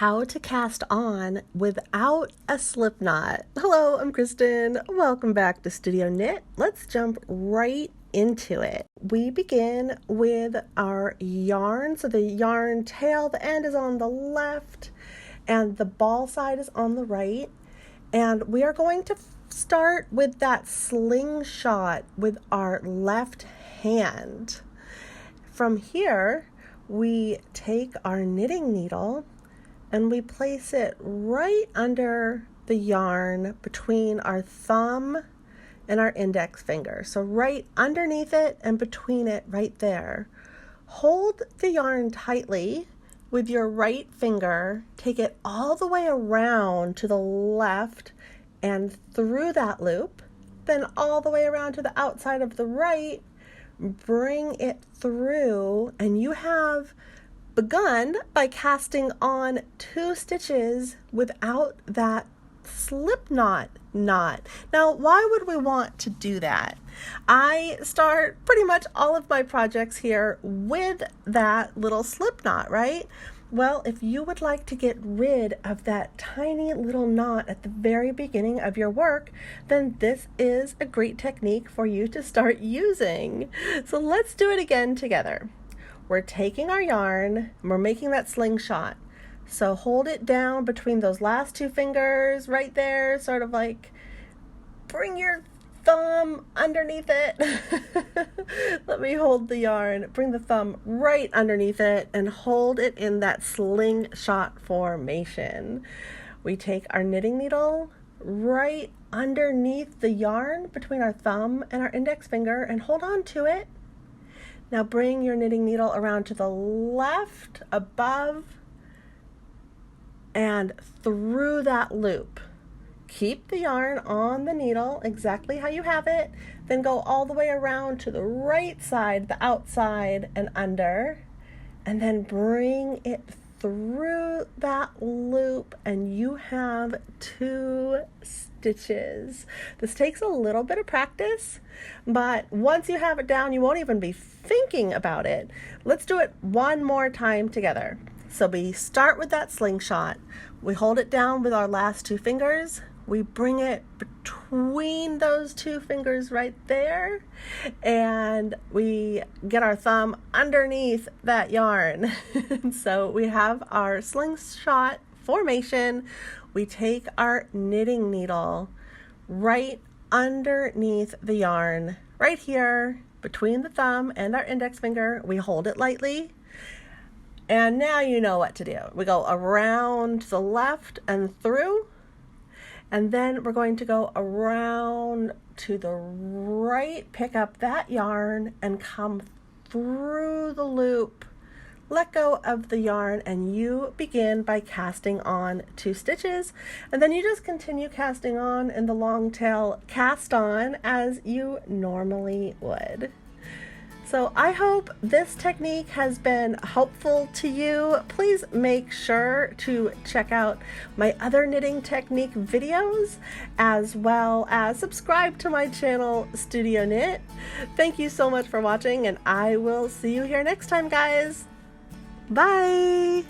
How to cast on without a slip knot. Hello, I'm Kristen. Welcome back to Studio Knit. Let's jump right into it. We begin with our yarn. So the yarn tail, the end is on the left and the ball side is on the right. And we are going to start with that slingshot with our left hand. From here, we take our knitting needle and we place it right under the yarn between our thumb and our index finger. So right underneath it and between it right there. Hold the yarn tightly with your right finger. Take it all the way around to the left and through that loop. Then all the way around to the outside of the right. Bring it through, and you have begun by casting on 2 stitches without that slip knot. Now, why would we want to do that? I start pretty much all of my projects here with that little slip knot, right? Well, if you would like to get rid of that tiny little knot at the very beginning of your work, then this is a great technique for you to start using. So let's do it again together. We're taking our yarn and we're making that slingshot. So hold it down between those last 2 fingers right there, sort of like bring your thumb underneath it. Let me hold the yarn. Bring the thumb right underneath it and hold it in that slingshot formation. We take our knitting needle right underneath the yarn between our thumb and our index finger and hold on to it. Now bring your knitting needle around to the left, above, and through that loop. Keep the yarn on the needle exactly how you have it, then go all the way around to the right side, the outside, and under, and then bring it through that loop, and you have 2 stitches. This takes a little bit of practice, but once you have it down, you won't even be thinking about it. Let's do it one more time together. So we start with that slingshot. We hold it down with our last 2 fingers. We bring it between those 2 fingers right there, and we get our thumb underneath that yarn. So we have our slingshot formation. We take our knitting needle right underneath the yarn, right here between the thumb and our index finger. We hold it lightly. And now you know what to do. We go around to the left and through. And then we're going to go around to the right, pick up that yarn and come through the loop. Let go of the yarn and you begin by casting on 2 stitches. And then you just continue casting on in the long tail cast on as you normally would. So I hope this technique has been helpful to you. Please make sure to check out my other knitting technique videos, as well as subscribe to my channel, Studio Knit. Thank you so much for watching, and I will see you here next time, guys. Bye!